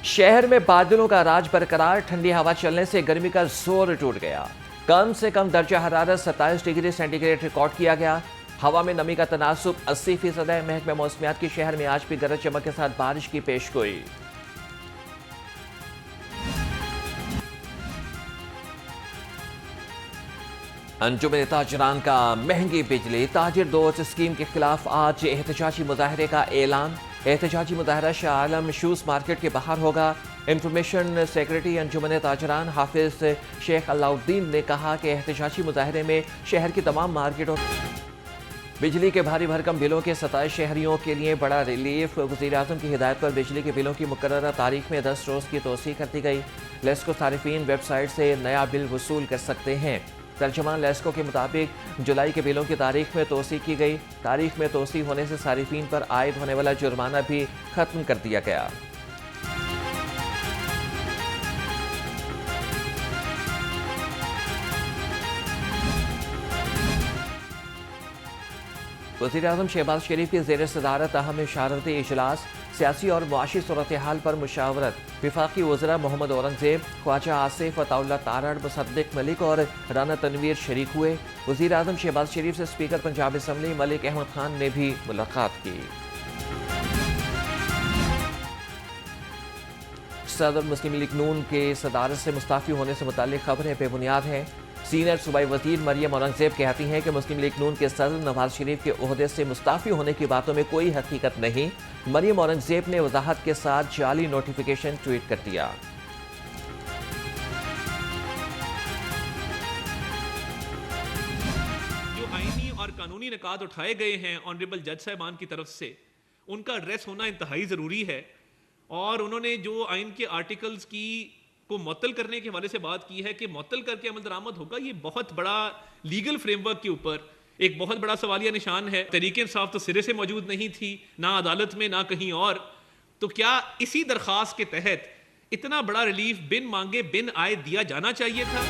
शहर में बादलों का राज बरकरार, ठंडी हवा चलने से गर्मी का जोर टूट गया। कम से कम दर्जा हरारत 27 डिग्री सेंटीग्रेड रिकॉर्ड किया गया। हवा में नमी का तनासुब 80% है। महकमे मौसमियात के शहर में आज भी गरज चमक के साथ बारिश की पेशगोई। अंजुमन ताजरान का महंगी बिजली ताजिर दोस्त स्कीम के खिलाफ आज एहतजाजी मुजाहरे का ऐलान। एहतजाजी मुजाहरा शाह आलम शूज मार्केट के बाहर होगा। इंफॉर्मेशन सेक्रेटरी अंजुमन ताजरान हाफिज शेख अलाउद्दीन ने कहा कि एहतजाजी मुजाहरे में शहर की तमाम मार्केटों बिजली के भारी भरकम बिलों के 27 शहरियों के लिए बड़ा रिलीफ। वज़ीर आज़म की हिदायत पर बिजली के बिलों की मुकर्ररा तारीख में 10 रोज़ की तोसी कर दी गई। लेस्को सारिफीन वेबसाइट से नया बिल वसूल कर सकते हैं। तर्जमान लेस्को के मुताबिक जुलाई के बिलों की तारीख में तोसी की गई। तारीख में तोसी होने से सारिफीन पर आयद होने वाला जुर्माना भी खत्म कर दिया गया। वज़ीर-ए-आज़म शहबाज शरीफ की ज़ेर सदारत अहम इशारती इजलास, सियासी और मुआशी सूरत हाल पर मुशावरत। वफाकी वज़रा मोहम्मद औरंगज़ेब, ख्वाजा आसिफ, अताउल्लाह तारड़, मुसद्दिक मलिक और राना तनवीर शरीक हुए। वज़ीर-ए-आज़म शहबाज शरीफ से स्पीकर पंजाब असम्बली मलिक अहमद खान ने भी मुलाकात की। सदर मुस्लिम लीग नून के सदारत से मुस्ताफ़ी होने से मुताल्लिक़ खबरें बेबुनियाद हैं। सीनियर सूबाई वज़ीर मरियम औरंगज़ेब कहती हैं कि मुस्लिम लीग नून के सदर नवाज शरीफ के ओहदे से मुस्ताफ़ी होने की बातों में कोई हकीकत नहीं। मरियम औरंगज़ेब ने वजाहत के साथ जाली नोटिफिकेशन ट्वीट कर दिया। जो आईनी और कानूनी निकात उठाए गए हैं ऑनरेबल जज साहिबान की तरफ से, उनका एड्रेस होना इंतहाई ज़रूरी है। और उन्होंने जो आइन के आर्टिकल्स की को मुअत्तल करने के हवाले से बात की है कि मुअत्तल करके अमल दरामद होगा, ये बहुत बड़ा लीगल फ्रेमवर्क के ऊपर एक बहुत बड़ा सवालिया निशान है। तहरीक इंसाफ तो सिरे से मौजूद नहीं थी, ना अदालत में ना कहीं और। तो क्या इसी दरख्वास्त के तहत इतना बड़ा रिलीफ बिन मांगे बिन आए दिया जाना चाहिए था?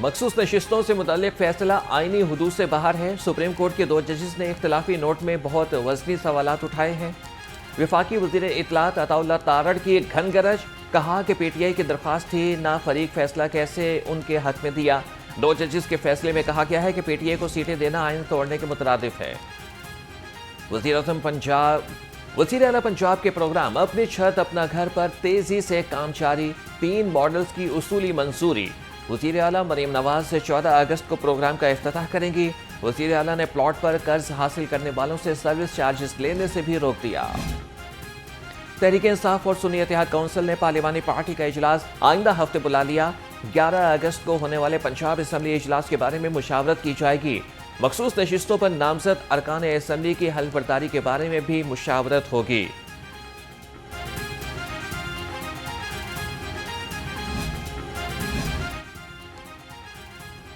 मखसूस नशिस्तों से मुताल्लिक फैसला आईनी हुदूद से बाहर है। सुप्रीम कोर्ट के 2 जजेस ने इख्तिलाफी नोट में बहुत वज़नी सवालात उठाए हैं। वफाकी वज़ीर इत्तलात अताउल्लाह तारड़ की घन गरज, कहा कि पीटीआई की दरख्वास्त थी, ना फरीक फैसला कैसे उनके हक में दिया। 2 जजेस के फैसले में कहा गया है कि पीटीआई को सीटें देना आइन तोड़ने के मुतरादिफ है। वज़ीर आला पंजाब के प्रोग्राम अपनी छत अपना घर पर तेजी से काम जारी। 3 मॉडल्स की उसूली मंजूरी। वज़ीर आला मरीम नवाज से 14 अगस्त को प्रोग्राम का इफ्तिताह करेंगी। वज़ीर आला ने प्लॉट पर कर्ज हासिल करने वालों से सर्विस चार्जेस लेने से भी रोक दिया। तहरीक इंसाफ और सुन्नी इत्तेहाद काउंसिल ने पार्लिमानी पार्टी का इजलास आइंदा हफ्ते बुला लिया। 11 अगस्त को होने वाले पंजाब असम्बली इजलास के बारे में मुशावरत की जाएगी। मखसूस नशिस्तों पर नामजद अरकान असम्बली की हल्फबर्दारी के बारे में भी मुशावरत होगी।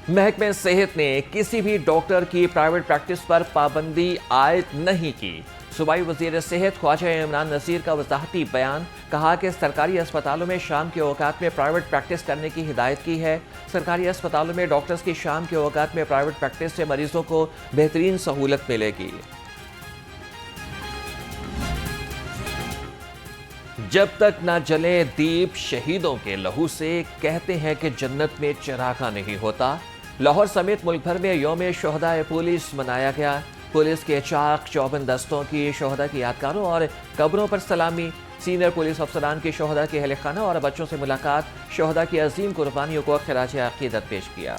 महकमे सेहत ने किसी भी डॉक्टर की प्राइवेट प्रैक्टिस पर पाबंदी आयद नहीं की। सूबाई वज़ीर सेहत ख्वाजा इमरान नज़ीर का वजाहती बयान, कहा कि सरकारी अस्पतालों में शाम के औकात में प्राइवेट प्रैक्टिस करने की हिदायत की है। सरकारी अस्पतालों में डॉक्टर्स की शाम के औकात में प्राइवेट प्रैक्टिस से मरीजों को बेहतरीन सहूलत मिलेगी। जब तक ना जले दीप शहीदों के लहू से, कहते हैं कि जन्नत में चरागा नहीं होता। लाहौर समेत मुल्क भर में यौम शोहदा पुलिस मनाया गया। पुलिस के चाक चौबंद दस्तों की शोहदा की यादगारों और कब्रों पर सलामी। सीनियर पुलिस अफसरान की शोहदा के अहल खाना और बच्चों से मुलाकात। शोहदा की अजीम कुर्बानियों को खिराज अकीदत पेश किया।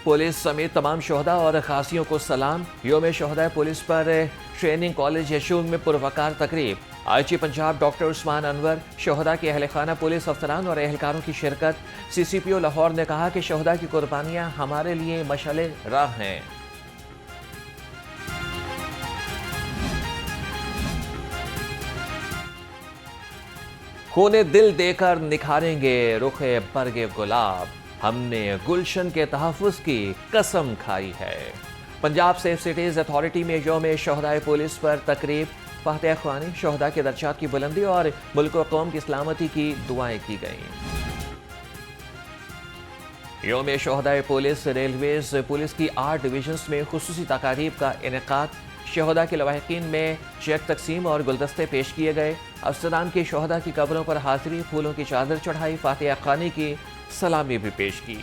पुलिस समेत तमाम शोहदा और खासियों को सलाम। यौम शोहदा पुलिस पर ट्रेनिंग कॉलेज यशूर में पुरवकार तकरीब। आईजी पंजाब डॉक्टर उस्मान अनवर, शोहदा के अहल खाना पुलिस अफसरान और एहलकारों की शिरकत। सीसीपीओ लाहौर ने कहा कि शोहदा की कुर्बानियां हमारे लिए मशाले राह हैं। खूने दिल देकर निखारेंगे रुखे बरगे गुलाब, हमने गुलशन के तहफ़्फ़ुज़ की कसम खाई है। पंजाब सेफ सिटीज अथॉरिटी में यौम शोहदा पुलिस पर तकरीब। फातिहा ख्वानी, शोहदा के दर्जात की बुलंदी और मुल्क व कौम की सलामती की दुआएं की गईं। یوم شہدائے پولیس ریلویز پولیس کی 8 ڈویژنز میں خصوصی تقاریب کا انعقاد، شہداء کے لواحقین میں چیک تقسیم اور گلدستے پیش کیے گئے، افسران کی شہداء کی قبروں پر حاضری، پھولوں کی چادر چڑھائی، فاتحہ خوانی کی، سلامی بھی پیش کی۔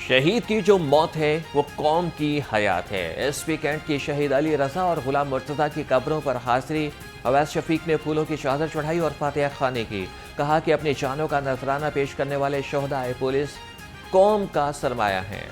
شہید کی جو موت ہے وہ قوم کی حیات ہے۔ ایس پی کینٹ کی شہید علی رضا اور غلام مرتضیٰ کی قبروں پر حاضری، اویس شفیق نے پھولوں کی چادر چڑھائی اور فاتحہ خوانی کی، کہا کہ اپنی جانوں کا نذرانہ پیش کرنے والے شہداء پولیس قوم کا سرمایہ ہیں۔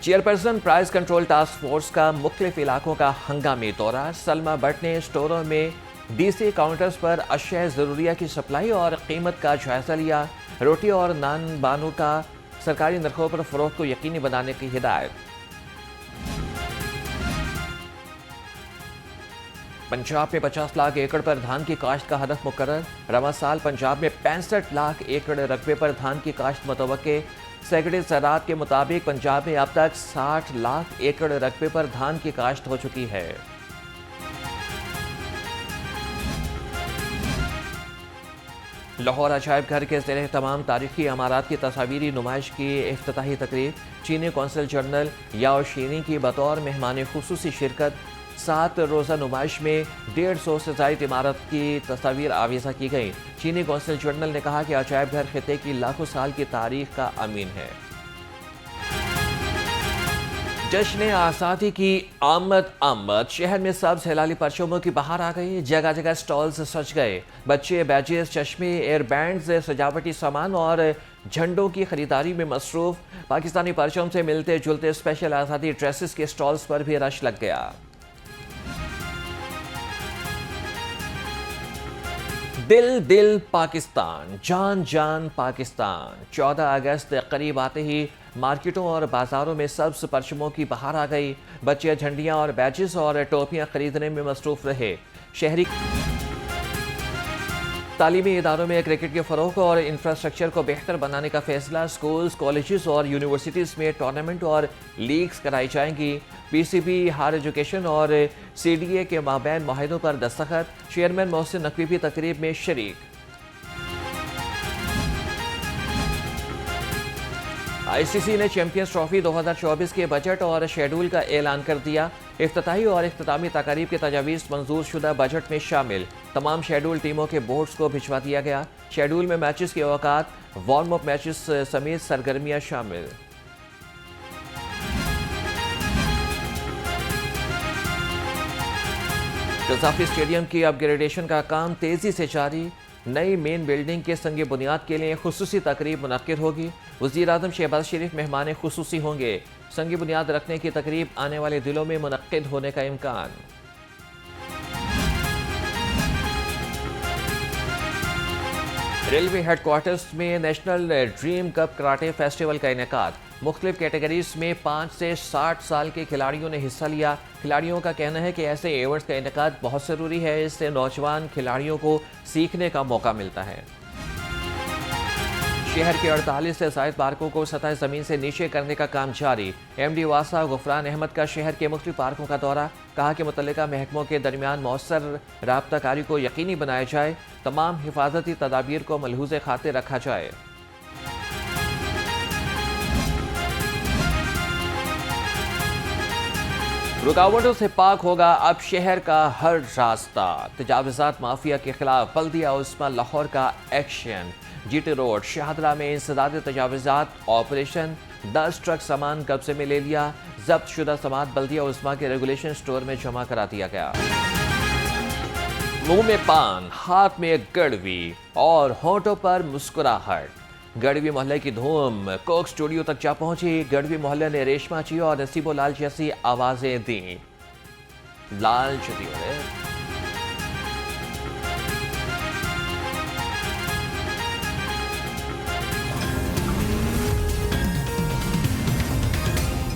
Chairperson price control task force کا مختلف علاقوں کا ہنگامی دورہ، سلمہ بٹ نے اسٹوروں میں ڈی سی کاؤنٹرز پر اشیاء ضروریہ کی سپلائی اور قیمت کا جائزہ لیا، روٹی اور نان بانوں کا سرکاری نرخوں پر فروخت کو یقینی بنانے کی ہدایت۔ پنجاب میں 50 لاکھ ایکڑ پر دھان کی کاشت کا ہدف مقرر، رواں سال پنجاب میں 65 لاکھ ایکڑ رقبے پر دھان کی کاشت متوقع، سیکرٹری زراعت کے مطابق پنجاب میں اب تک 60 لاکھ ایکڑ رقبے پر دھان کی کاشت ہو چکی ہے۔ لاہور عجائب گھر کے زیر اہتمام تاریخی عمارات کی تصاویری نمائش کی افتتاحی تقریب، چینی قونصل جنرل یاؤ شینی کی بطور مہمان خصوصی شرکت، 7 روزہ نمائش میں 150 سے زائد عمارت کی تصاویر آویزہ کی گئی۔ چینی قونصل جنرل نے کہا کہ عجائب گھر خطے کی لاکھوں سال کی تاریخ کا امین ہے۔ جشن آزادی کی آمد، شہر میں سبز ہلالی پرچموں کی بہار آ گئی، جگہ جگہ سٹالز سج گئے، بچے بیجز، چشمے، ایئر بینڈز، سجاوٹی سامان اور جھنڈوں کی خریداری میں مصروف، پاکستانی پرچم سے ملتے جلتے اسپیشل آزادی ڈریسز کے سٹالز پر بھی رش لگ گیا۔ دل پاکستان، جان پاکستان، 14 اگست قریب آتے ہی مارکیٹوں اور بازاروں میں سبز پرچموں کی بہار آ گئی، بچے جھنڈیاں اور بیجز اور ٹوپیاں خریدنے میں مصروف رہے۔ شہری تعلیمی اداروں میں کرکٹ کے فروغ اور انفراسٹرکچر کو بہتر بنانے کا فیصلہ، سکولز، کالجز اور یونیورسٹیز میں ٹورنامنٹ اور لیگز کرائی جائیں گی، پی سی بی، ہائر ایجوکیشن اور سی ڈی اے کے مابین معاہدوں پر دستخط، چیئرمین محسن نقوی بھی تقریب میں شریک۔ آئی سی سی نے چیمپئنز ٹرافی 2024 کے بجٹ اور شیڈول کا اعلان کر دیا، افتتاحی اور اختتامی تقاریب کی تجاویز منظور شدہ بجٹ میں شامل، تمام شیڈول ٹیموں کے بورڈز کو بھجوا دیا گیا، شیڈول میں میچز کے اوقات، وارم اپ میچز سمیت سرگرمیاں شامل۔ قذافی اسٹیڈیم کی اپ گریڈیشن کا کام تیزی سے جاری، نئی مین بلڈنگ کے سنگ بنیاد کے لیے خصوصی تقریب منعقد ہوگی، وزیر اعظم شہباز شریف مہمان خصوصی ہوں گے، سنگ بنیاد رکھنے کی تقریب آنے والے دنوں میں منعقد ہونے کا امکان۔ ریلوے ہیڈ کوارٹرز میں national dream cup karate festival کا انعقاد، مختلف کیٹیگریز میں 5 سے 60 سال کے کھلاڑیوں نے حصہ لیا، کھلاڑیوں کا کہنا ہے کہ ایسے ایونٹس کا انعقاد بہت ضروری ہے، اس سے نوجوان کھلاڑیوں کو سیکھنے کا موقع ملتا ہے۔ شہر کے 48 سے زائد پارکوں کو سطح زمین سے نیچے کرنے کا کام جاری، ایم ڈی واسا غفران احمد کا شہر کے مختلف پارکوں کا دورہ، کہا کہ متعلقہ محکموں کے درمیان مؤثر رابطہ کاری کو یقینی بنایا جائے، تمام حفاظتی تدابیر کو ملحوظ خاطر رکھا جائے۔ رکاوٹوں سے پاک ہوگا اب شہر کا ہر راستہ، تجاوزات مافیا کے خلاف بلدیہ عظمیٰ لاہور کا action, G T road Shahdara میں انسداد تجاوزات آپریشن، 10 ٹرک سامان قبضے میں لے لیا، ضبط شدہ سامان بلدیہ عظمیٰ کے ریگولیشن سٹور میں جمع کرا دیا گیا۔ منہ میں پان، ہاتھ میں گڑوی اور ہونٹوں پر مسکراہٹ، گڑوی محلے کی دھوم کوک سٹوڈیو تک جا پہنچی، گڑوی محلے نے ریشما جی اور نصیب و لال جیسی آوازیں دیں۔ لال جدی